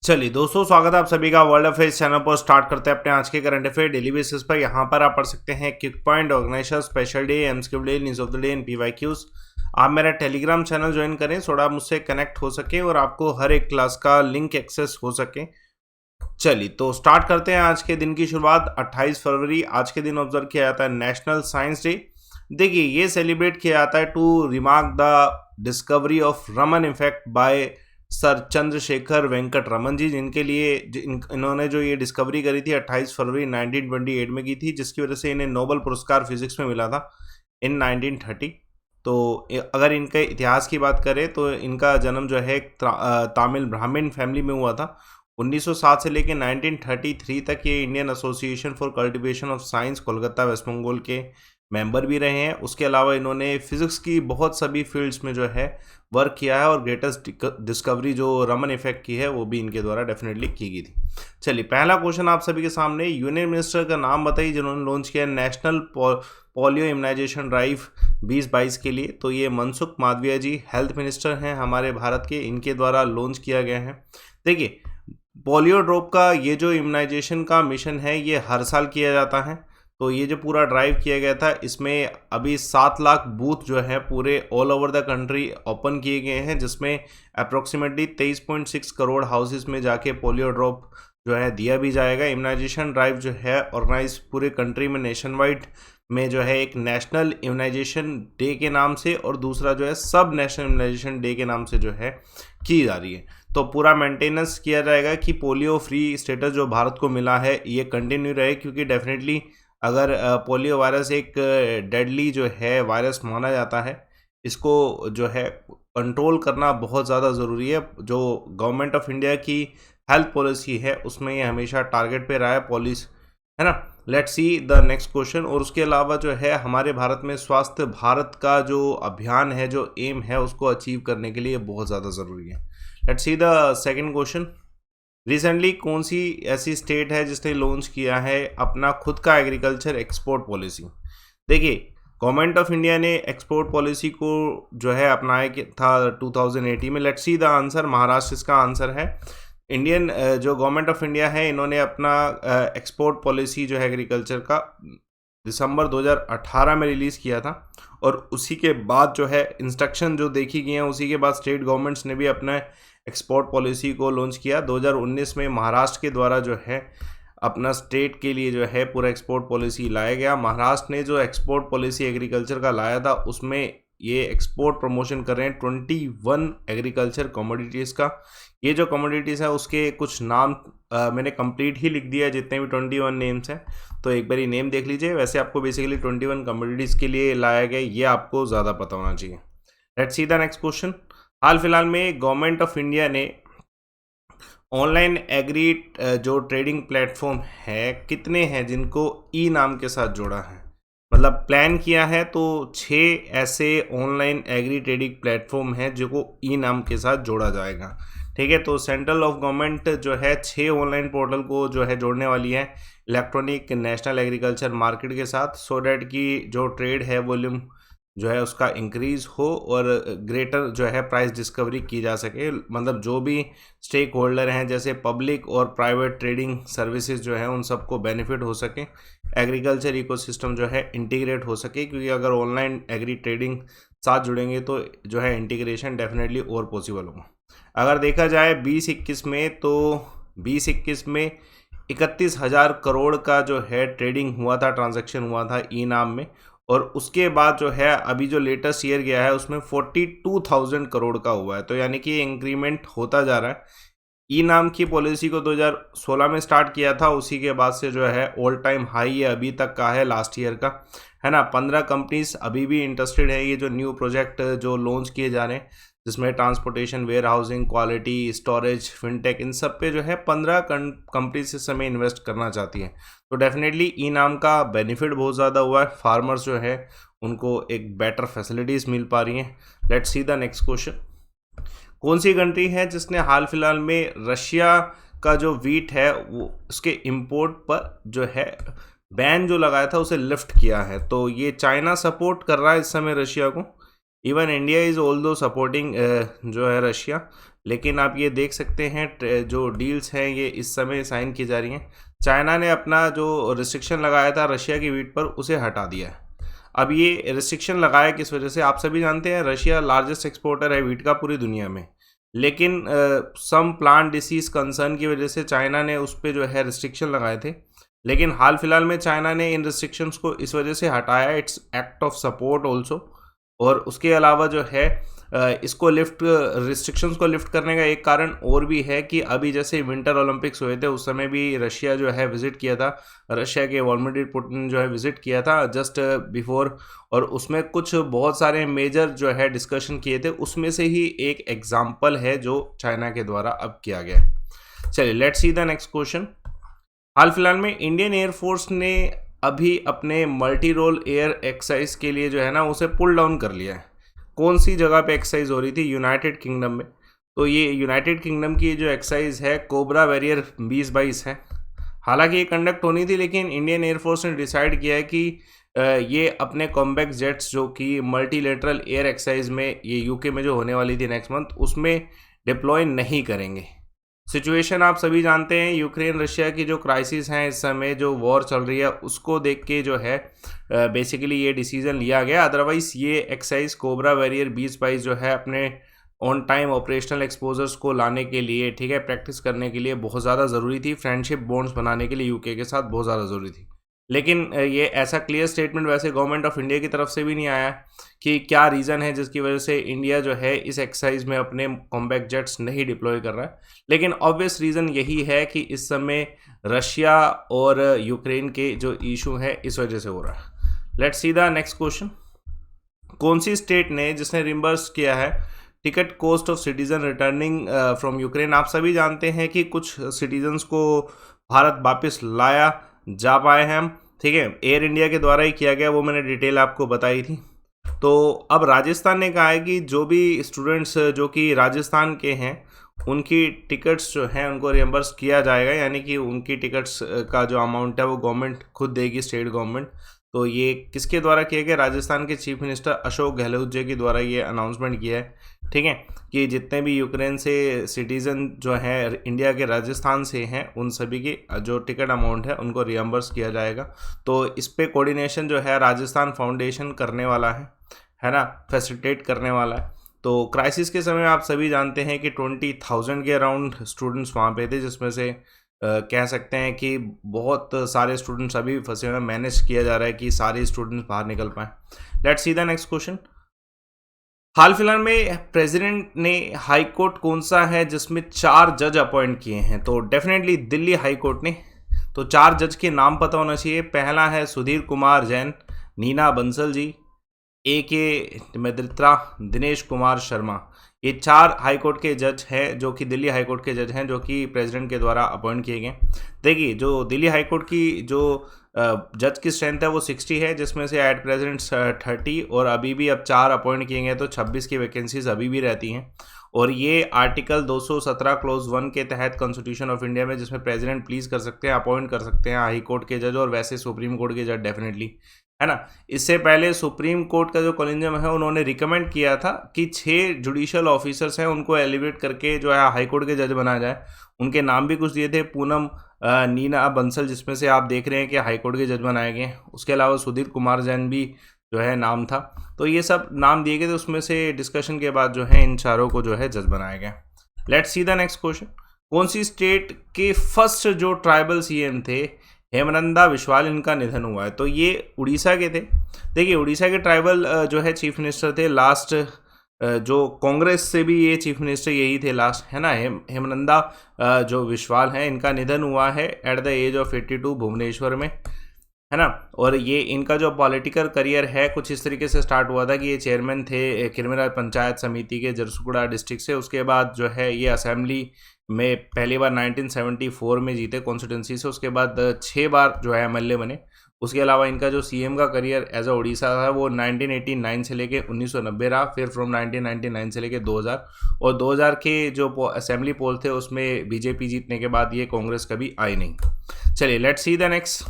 चलिए दोस्तों, स्वागत है आप सभी का वर्ल्ड अफेयर्स चैनल पर। स्टार्ट करते हैं अपने आज के करंट अफेयर डेली बेसिस पर। यहाँ पर आप पढ़ सकते हैं quick point, organiser, special day, MCQ, news of the day and PYQs. आप मेरा टेलीग्राम चैनल ज्वाइन करें, थोड़ा मुझसे कनेक्ट हो सके और आपको हर एक क्लास का लिंक एक्सेस हो सके। चलिए तो स्टार्ट करते हैं आज के दिन की शुरुआत। 28 फरवरी आज के दिन ऑब्जर्व किया जाता है नेशनल साइंस डे। देखिए, ये सेलिब्रेट किया जाता है to remark the discovery of Raman effect by sir Chandrashekhar Venkata Raman ji, जिनके लिए इन्होंने जो ये डिस्कवरी करी थी 28 फरवरी 1928 में की थी, जिसकी वजह से इन्हें नोबेल पुरस्कार फिजिक्स में मिला था इन 1930। तो अगर इनके इतिहास की बात करें तो इनका जन्म जो है एक तमिल ब्राह्मण फैमिली में हुआ था। 1907 से लेकर 1933 तक ये Indian association for cultivation of science Kolkata West Bengal के मेंबर भी रहे हैं। उसके अलावा इन्होंने फिजिक्स की बहुत सभी फील्ड्स में जो है वर्क किया है और ग्रेटेस्ट डिस्कवरी जो रमन इफेक्ट की है वो भी इनके द्वारा डेफिनेटली की गई थी। चलिए, पहला क्वेश्चन आप सभी के सामने, यूनियन मिनिस्टर का नाम बताइए जिन्होंने लॉन्च किया नेशनल पोलियो इम्यूनाइजेशन ड्राइव 2022 के लिए। तो ये मनसुख मांडविया जी हेल्थ मिनिस्टर हैं हमारे भारत के, इनके द्वारा लॉन्च किया गया है। देखिए, पोलियो ड्रॉप का ये जो इम्यूनाइजेशन का मिशन है ये हर साल किया जाता है। तो ये जो पूरा ड्राइव किया गया था, इसमें अभी 7 लाख बूथ जो है पूरे all over the country open किए गए हैं, जिसमें अप्रोक्सीमेटली 23.6 करोड़ हाउसेस में जाके पोलियो ड्रॉप जो है दिया भी जाएगा। इम्यूनाइजेशन ड्राइव जो है ऑर्गेनाइज पूरे कंट्री में नेशन वाइड में जो है एक नेशनल इम्यूनाइजेशन डे के नाम से और दूसरा जो है सब नेशनल इम्यूनाइजेशन डे के नाम से जो है की जा रही है। तो पूरा मेंटेनेंस किया जाएगा कि पोलियो फ्री स्टेटस जो भारत को मिला है ये कंटिन्यू रहे, क्योंकि डेफिनेटली अगर पोलियो वायरस एक डेडली जो है वायरस माना जाता है, इसको जो है कंट्रोल करना बहुत ज़्यादा ज़रूरी है। जो गवर्नमेंट ऑफ इंडिया की हेल्थ पॉलिसी है उसमें ये हमेशा टारगेट पे रहा है पॉलिसी, है ना। Let's see the next question. और उसके अलावा जो है हमारे भारत में स्वास्थ्य भारत का जो अभियान है, जो एम है, उसको अचीव करने के लिए बहुत ज़्यादा ज़रूरी है। Let's see the second question. Recently कौन सी ऐसी स्टेट है जिसने लॉन्च किया है अपना खुद का एग्रीकल्चर एक्सपोर्ट पॉलिसी। देखिए, गवर्नमेंट ऑफ इंडिया ने एक्सपोर्ट पॉलिसी को जो है अपनाया था 2018 में। Let's see the answer. Maharashtra इसका आंसर है। इंडियन जो गवर्नमेंट ऑफ इंडिया है इन्होंने अपना एक्सपोर्ट पॉलिसी जो है एग्रीकल्चर का दिसंबर 2018 में रिलीज़ किया था, और उसी के बाद जो है इंस्ट्रक्शन जो देखी गई हैं उसी के बाद स्टेट गवर्नमेंट्स ने भी अपना एक्सपोर्ट पॉलिसी को लॉन्च किया। 2019 में महाराष्ट्र के द्वारा जो है अपना स्टेट के लिए जो है पूरा एक्सपोर्ट पॉलिसी लाया गया। महाराष्ट्र ने जो एक्सपोर्ट पॉलिसी एग्रीकल्चर का लाया था उसमें ये एक्सपोर्ट प्रमोशन कर रहे हैं 21 एग्रीकल्चर कमोडिटीज़ का। ये जो कमोडिटीज़ है उसके कुछ नाम मैंने कंप्लीट ही लिख दिया है, जितने भी 21 नेम्स हैं, तो एक बार ये नेम देख लीजिए। वैसे आपको बेसिकली 21 कमोडिटीज़ के लिए लाया गया, ये आपको ज़्यादा पता होना चाहिए। Let's see the next question. हाल फिलहाल में गवर्नमेंट ऑफ इंडिया ने ऑनलाइन एग्री जो ट्रेडिंग प्लेटफॉर्म है कितने हैं जिनको ई नाम के साथ जोड़ा है, मतलब प्लान किया है। तो 6 ऐसे ऑनलाइन एग्री ट्रेडिंग प्लेटफॉर्म हैं जो को ई नाम के साथ जोड़ा जाएगा। ठीक है, तो सेंट्रल ऑफ गवर्नमेंट जो है 6 ऑनलाइन पोर्टल को जो है जोड़ने वाली है इलेक्ट्रॉनिक नेशनल एग्रीकल्चर मार्केट के साथ, सो डैट की जो ट्रेड है वॉल्यूम जो है उसका इंक्रीज हो और ग्रेटर जो है प्राइस डिस्कवरी की जा सके। मतलब जो भी स्टेक होल्डर हैं जैसे पब्लिक और प्राइवेट ट्रेडिंग सर्विसेज जो है उन सबको बेनिफिट हो सके, एग्रीकल्चर इकोसिस्टम जो है इंटीग्रेट हो सके, क्योंकि अगर ऑनलाइन एग्री ट्रेडिंग साथ जुड़ेंगे तो जो है इंटीग्रेशन डेफिनेटली और पॉसिबल होगा। अगर देखा जाए 2021 में, तो 2021 में 31,000 करोड़ का जो है ट्रेडिंग हुआ था, ट्रांजैक्शन हुआ था ई नाम में, और उसके बाद जो है अभी जो लेटेस्ट ईयर गया है उसमें 42,000 करोड़ का हुआ है। तो यानी कि इंक्रीमेंट होता जा रहा है। ई नाम की पॉलिसी को 2016 में स्टार्ट किया था, उसी के बाद से जो है ऑल टाइम हाई है अभी तक का है लास्ट ईयर का, है ना। 15 कंपनीज अभी भी इंटरेस्टेड है। ये जो न्यू प्रोजेक्ट जो लॉन्च किए जा रहे हैं जिसमें transportation, warehousing, quality, storage, fintech, इन सब पे जो है 15 कंपनीज इस समय इन्वेस्ट करना चाहती हैं। तो डेफिनेटली ई नाम का बेनिफिट बहुत ज़्यादा हुआ है। फार्मर्स जो है उनको एक बेटर फैसिलिटीज़ मिल पा रही हैं। Let's see the next question. कौन सी कंट्री है जिसने हाल फिलहाल में रशिया का जो वीट है वो उसके इंपोर्ट पर जो है बैन जो लगाया था उसे लिफ्ट किया है। तो ये चाइना सपोर्ट कर रहा है इस समय रशिया को, even India is although supporting जो है रशिया, लेकिन आप ये देख सकते हैं जो डील्स हैं ये इस समय साइन की जा रही हैं। चाइना ने अपना जो रिस्ट्रिक्शन लगाया था रशिया की वीट पर उसे हटा दिया है। अब ये रिस्ट्रिक्शन लगाया किस वजह से, आप सभी जानते हैं रशिया लार्जेस्ट एक्सपोर्टर है वीट का पूरी दुनिया में, लेकिन सम प्लांट डिसीज कंसर्न की वजह से चाइना ने उस पर जो है रिस्ट्रिक्शन लगाए थे। लेकिन हाल फिलहाल में चाइना ने इन रिस्ट्रिक्शंस को इस वजह से हटाया, it's act of support also. और उसके अलावा जो है इसको लिफ्ट रिस्ट्रिक्शंस को लिफ्ट करने का एक कारण और भी है कि अभी जैसे विंटर ओलंपिक्स हुए थे उस समय भी रशिया जो है विजिट किया था, रशिया के व्लादिमीर पुतिन जो है विजिट किया था जस्ट बिफोर, और उसमें कुछ बहुत सारे मेजर जो है डिस्कशन किए थे, उसमें से ही एक एग्जाम्पल है जो चाइना के द्वारा अब किया गया है। चलिए let's see the next question. हाल फिलहाल में इंडियन एयरफोर्स ने अभी अपने मल्टी रोल एयर एक्सरसाइज के लिए जो है ना उसे पुल डाउन कर लिया है। कौन सी जगह पे एक्सरसाइज हो रही थी, यूनाइटेड किंगडम में। तो ये यूनाइटेड किंगडम की जो एक्सरसाइज है कोबरा वॉरियर 2022 है। हालांकि ये कंडक्ट होनी थी लेकिन इंडियन एयरफोर्स ने डिसाइड किया है कि ये अपने कॉम्बैट जेट्स जो कि मल्टीलेटरल एयर एक्सरसाइज में ये यूके में जो होने वाली थी नेक्स्ट मंथ उसमें डिप्लॉय नहीं करेंगे। सिचुएशन आप सभी जानते हैं, यूक्रेन रशिया की जो क्राइसिस हैं इस समय जो वॉर चल रही है उसको देख के जो है बेसिकली ये डिसीजन लिया गया। अदरवाइज ये एक्सरसाइज कोबरा वॉरियर 2022 जो है अपने ऑन टाइम ऑपरेशनल एक्सपोजर्स को लाने के लिए, ठीक है, प्रैक्टिस करने के लिए बहुत ज़्यादा ज़रूरी थी, फ्रेंडशिप बॉन्ड्स बनाने के लिए यूके के साथ बहुत ज़्यादा ज़रूरी थी। लेकिन ये ऐसा क्लियर स्टेटमेंट वैसे गवर्नमेंट ऑफ इंडिया की तरफ से भी नहीं आया कि क्या रीज़न है जिसकी वजह से इंडिया जो है इस एक्सरसाइज में अपने कॉम्बैट जेट्स नहीं डिप्लॉय कर रहा है। लेकिन ऑब्वियस रीज़न यही है कि इस समय रशिया और यूक्रेन के जो इशू है इस वजह से हो रहा है। Let's see the next question. कौन सी स्टेट ने जिसने रिम्बर्स किया है ticket cost of citizen returning from Ukraine. आप सभी जानते हैं कि कुछ सिटीजन्स को भारत वापस लाया जा पाए हैं हम, ठीक है, एयर इंडिया के द्वारा ही किया गया, वो मैंने डिटेल आपको बताई थी। तो अब राजस्थान ने कहा है कि जो भी स्टूडेंट्स जो कि राजस्थान के हैं उनकी टिकट्स जो हैं उनको रियम्बर्स किया जाएगा, यानी कि उनकी टिकट्स का जो अमाउंट है वो गवर्नमेंट खुद देगी, स्टेट गवर्नमेंट। तो ये किसके द्वारा किया गया, राजस्थान के चीफ मिनिस्टर अशोक गहलोत जी के द्वारा ये अनाउंसमेंट किया है, ठीक है, कि जितने भी यूक्रेन से सिटीज़न जो है इंडिया के राजस्थान से हैं उन सभी की जो टिकट अमाउंट है उनको रियम्बर्स किया जाएगा। तो इस पे कोऑर्डिनेशन जो है राजस्थान फाउंडेशन करने वाला है ना, फैसिलिटेट करने वाला है। तो क्राइसिस के समय आप सभी जानते हैं कि 20,000 के अराउंड स्टूडेंट्स वहाँ पे थे, जिसमें से कह सकते हैं कि बहुत सारे स्टूडेंट्स अभी फंसे हुए हैं, मैनेज किया जा रहा है कि सारे स्टूडेंट्स बाहर निकल पाएँ। Let's see the next question. हाल फिलहाल में प्रेसिडेंट ने हाई कोर्ट कौन सा है जिसमें 4 जज अपॉइंट किए हैं, तो डेफिनेटली दिल्ली हाई कोर्ट ने। तो 4 जज के नाम पता होना चाहिए। पहला है सुधीर कुमार जैन, नीना बंसल जी, AK मेहत्रा, दिनेश कुमार शर्मा। ये 4 हाई कोर्ट के जज हैं जो कि दिल्ली हाई कोर्ट के जज हैं जो कि प्रेसिडेंट के द्वारा अपॉइंट किए गए। देखिए जो दिल्ली हाई कोर्ट की जो जज की स्ट्रेंथ है वो 60 है, जिसमें से एट प्रेजेंट 30, और अभी भी अब 4 अपॉइंट किए गए तो 26 की वैकेंसीज अभी भी रहती हैं। और ये आर्टिकल 217 क्लोज 1 के तहत कॉन्स्टिट्यूशन ऑफ इंडिया में, जिसमें प्रेसिडेंट प्लीज कर सकते हैं, अपॉइंट कर सकते हैं हाई कोर्ट के जज और वैसे सुप्रीम कोर्ट के जज डेफिनेटली, है ना। इससे पहले सुप्रीम कोर्ट का जो कॉलेजियम है उन्होंने रिकमेंड किया था कि 6 जुडिशियल ऑफिसर्स हैं उनको एलिवेट करके जो है हाई कोर्ट के जज बनाया जाए। उनके नाम भी कुछ दिए थे, पूनम, नीना बंसल, जिसमें से आप देख रहे हैं कि हाई कोर्ट के जज बनाए गए। उसके अलावा सुधीर कुमार जैन भी जो है नाम था। तो ये सब नाम दिए गए थे, उसमें से डिस्कशन के बाद जो है इन चारों को जो है जज बनाया गया। Let's see the next question. कौन सी स्टेट के फर्स्ट जो ट्राइबल CM थे हेमनंदा बिश्वाल, इनका निधन हुआ है। तो ये उड़ीसा के थे। देखिए उड़ीसा के ट्राइबल जो है चीफ मिनिस्टर थे लास्ट, जो कांग्रेस से भी ये चीफ मिनिस्टर यही थे लास्ट, है ना। हेमनंदा जो बिश्वाल हैं इनका निधन हुआ है at the age of 82 Bhubaneswar में, है ना। और ये इनका जो पॉलिटिकल करियर है कुछ इस तरीके से स्टार्ट हुआ था कि ये चेयरमैन थे किरमिरा पंचायत समिति के जरसुगुड़ा डिस्ट्रिक्ट से। उसके बाद जो है ये असेंबली में पहली बार 1974 में जीते कॉन्स्टिट्यूंसी से। उसके बाद 6 बार जो है MLA बने। उसके अलावा इनका जो CM का करियर एज अ उड़ीसा था वो 1989 से लेके 1990 रहा, फिर फ्रॉम 1999 से लेके 2000, और 2000 के जो असेंबली पोल थे उसमें बीजेपी जीतने के बाद ये कांग्रेस कभी आई नहीं। चलिए लेट्स सी द नेक्स्ट।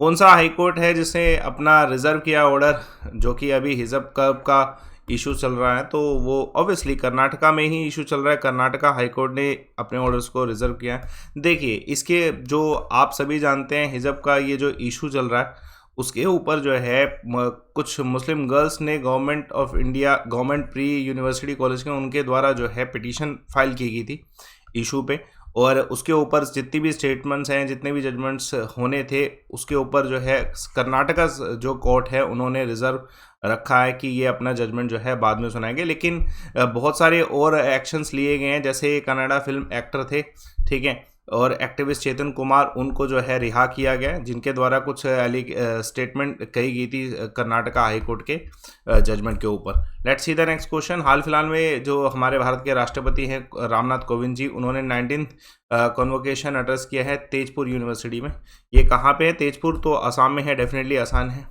कौन सा हाई कोर्ट है जिसने अपना रिजर्व किया ऑर्डर, जो कि अभी हिजब कर्ब का इशू चल रहा है, तो वो ऑब्वियसली कर्नाटका में ही इशू चल रहा है। कर्नाटका हाई कोर्ट ने अपने ऑर्डर्स को रिजर्व किया है। देखिए, इसके जो आप सभी जानते हैं, हिजब का ये जो इशू चल रहा है उसके ऊपर जो है कुछ मुस्लिम गर्ल्स ने government of India, government pre university college के, उनके द्वारा जो है पिटीशन फाइल की गई थी इशू पे, और उसके ऊपर जितनी भी स्टेटमेंट्स हैं, जितने भी जजमेंट्स होने थे, उसके ऊपर जो है कर्नाटका जो कोर्ट है उन्होंने रिजर्व रखा है कि ये अपना जजमेंट जो है बाद में सुनाएंगे। लेकिन बहुत सारे और एक्शंस लिए गए हैं, जैसे कन्नड़ा फिल्म एक्टर थे, ठीक है, और एक्टिविस्ट चेतन कुमार, उनको जो है रिहा किया गया, जिनके द्वारा कुछ स्टेटमेंट कही गई थी कर्नाटका हाई कोर्ट के जजमेंट के ऊपर। Let's see the next question. हाल फिलहाल में जो हमारे भारत के राष्ट्रपति हैं रामनाथ कोविंद जी, उन्होंने 19th कॉन्वोकेशन एड्रेस किया है तेजपुर यूनिवर्सिटी में। ये कहाँ पे है? तेजपुर तो असम में है, डेफिनेटली आसान है।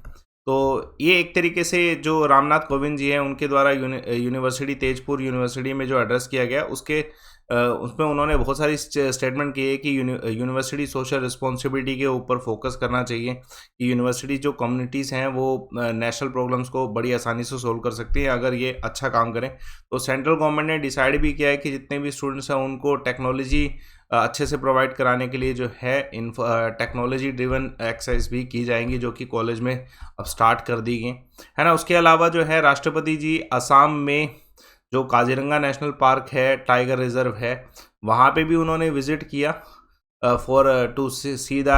तो ये एक तरीके से जो रामनाथ कोविंद जी हैं उनके द्वारा यूनिवर्सिटी, तेजपुर यूनिवर्सिटी में जो एड्रेस किया गया, उसके उसमें उन्होंने बहुत सारी स्टेटमेंट की है कि यूनिवर्सिटी सोशल रिस्पॉन्सिबिलिटी के ऊपर फोकस करना चाहिए, कि यूनिवर्सिटी जो कम्युनिटीज़ हैं वो नेशनल प्रॉब्लम्स को बड़ी आसानी से सोल्व कर सकती हैं अगर ये अच्छा काम करें। तो सेंट्रल गवर्नमेंट ने डिसाइड भी किया है कि जितने भी स्टूडेंट्स हैं उनको टेक्नोलॉजी अच्छे से प्रोवाइड कराने के लिए जो है टेक्नोलॉजी ड्रिवन एक्सरसाइज भी की जाएंगी, जो कि कॉलेज में अब स्टार्ट कर दी गई है ना। उसके अलावा जो है राष्ट्रपति जी असम में जो काजीरंगा नेशनल पार्क है, टाइगर रिजर्व है, वहाँ पे भी उन्होंने विजिट किया for to see the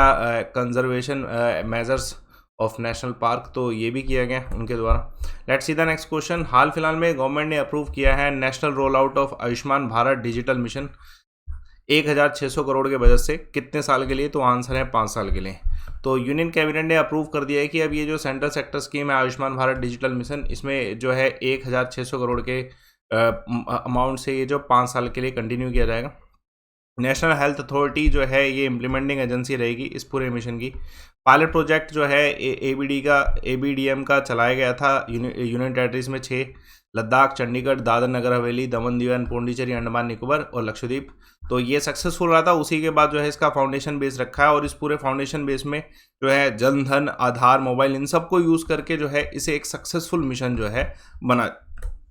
conservation measures of national park. तो ये भी किया गया उनके द्वारा। Let's see the next question. हाल फिलहाल में गवर्नमेंट ने अप्रूव किया है national roll out of Ayushman Bharat digital mission 1600 crore के बजट से। कितने साल के लिए? तो आंसर है 5 साल के लिए। तो यूनियन कैबिनेट ने अप्रूव कर दिया है कि अब ये जो सेंट्रल सेक्टर स्कीम है आयुष्मान भारत डिजिटल मिशन, इसमें जो है 1600 करोड़ के अमाउंट से ये जो 5 साल के लिए कंटिन्यू किया जाएगा। नेशनल हेल्थ अथॉरिटी जो है ये इम्प्लीमेंटिंग एजेंसी रहेगी इस पूरे मिशन की। पायलट प्रोजेक्ट जो है ABDM का चलाया गया था यूनियन टेरिटरीज में 6, लद्दाख, चंडीगढ़, दादर नगर हवेली, दमन दीव एंड पौंडीचेरी, अंडमान निकोबार और लक्षद्वीप। तो ये सक्सेसफुल रहा था। उसी के बाद जो है इसका फाउंडेशन बेस रखा है, और इस पूरे फाउंडेशन बेस में जो है जन धन, आधार, मोबाइल, इन सब को यूज़ करके जो है इसे एक सक्सेसफुल मिशन जो है बना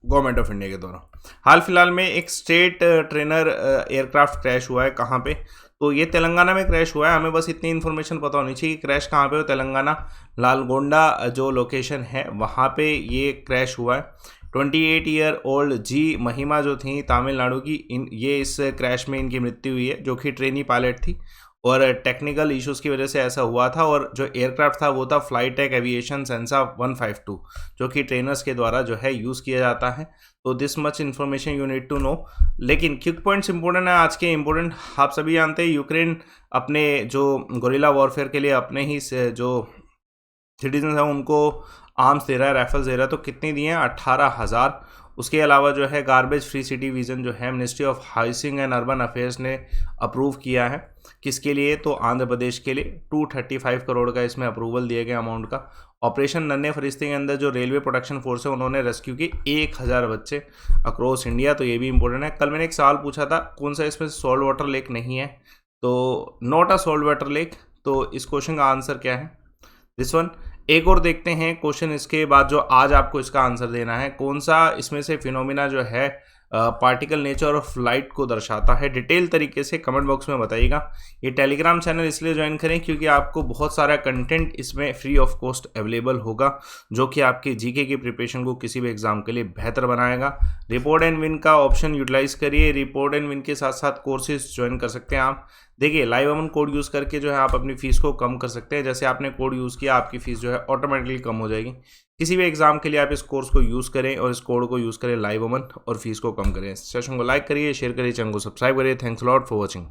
गवर्नमेंट ऑफ इंडिया के द्वारा। हाल फिलहाल में एक स्टेट ट्रेनर एयरक्राफ्ट क्रैश हुआ है। कहाँ पे? तो ये तेलंगाना में क्रैश हुआ है। हमें बस इतनी इन्फॉर्मेशन पता होनी चाहिए कि क्रैश कहाँ पे हो। तेलंगाना लालगोंडा जो लोकेशन है वहाँ पे ये क्रैश हुआ है। 28 ईयर ओल्ड जी महिमा जो थी तमिलनाडु की, ये इस क्रैश में इनकी मृत्यु हुई है, जो कि ट्रेनी पायलट थी, और टेक्निकल इश्यूज़ की वजह से ऐसा हुआ था। और जो एयरक्राफ्ट था वो था फ्लाईटेक एविएशन सेंसा 152, जो कि ट्रेनर्स के द्वारा जो है यूज़ किया जाता है। तो this much information you need to know. लेकिन क्विक पॉइंट्स इंपॉर्टेंट है आज के इंपॉर्टेंट। आप सभी जानते हैं यूक्रेन अपने जो गोरिल्ला वॉरफेयर के लिए अपने ही जो सिटीजन हैं उनको आर्म्स दे रहा है, राइफल्स दे रहा है। तो कितनी दिए हैं? 18,000। उसके अलावा जो है गार्बेज फ्री सिटी विजन जो है ministry of housing and urban affairs ने अप्रूव किया है। किसके लिए? तो आंध्र प्रदेश के लिए 235 करोड़ का इसमें अप्रूवल दिया गया अमाउंट का। ऑपरेशन नन्हे फरिश्ते के अंदर जो रेलवे प्रोटेक्शन फोर्स है उन्होंने रेस्क्यू की 1000 बच्चे अक्रॉस इंडिया। तो ये भी इंपॉर्टेंट है। कल मैंने एक सवाल पूछा था कौन सा इसमें सॉल्ट वाटर लेक नहीं है, तो not a salt water lake. तो इस क्वेश्चन का आंसर क्या है? This one. एक और देखते हैं क्वेश्चन इसके बाद, जो आज आपको इसका आंसर देना है। कौन सा इसमें से फिनोमिना जो है पार्टिकल नेचर ऑफ लाइट को दर्शाता है? डिटेल तरीके से कमेंट बॉक्स में बताइएगा। ये टेलीग्राम चैनल इसलिए ज्वाइन करें क्योंकि आपको बहुत सारा कंटेंट इसमें फ्री ऑफ कॉस्ट अवेलेबल होगा, जो कि आपके जीके की प्रिपरेशन को किसी भी एग्जाम के लिए बेहतर बनाएगा। रिपोर्ट एंड विन का ऑप्शन यूटिलाइज करिए। रिपोर्ट एंड विन के साथ साथ कोर्सेज ज्वाइन कर सकते हैं आप। देखिए, लाइव अमन कोड यूज़ करके जो है आप अपनी फीस को कम कर सकते हैं। जैसे आपने कोड यूज़ किया, आपकी फीस जो है ऑटोमेटिकली कम हो जाएगी। किसी भी एग्जाम के लिए आप इस कोर्स को यूज़ करें और इस कोड को यूज़ करें लाइव अमन, और फीस को कम करें। सेशन को लाइक करिए, शेयर करिए, चैनल को सब्सक्राइब करिए। Thanks lot for watching.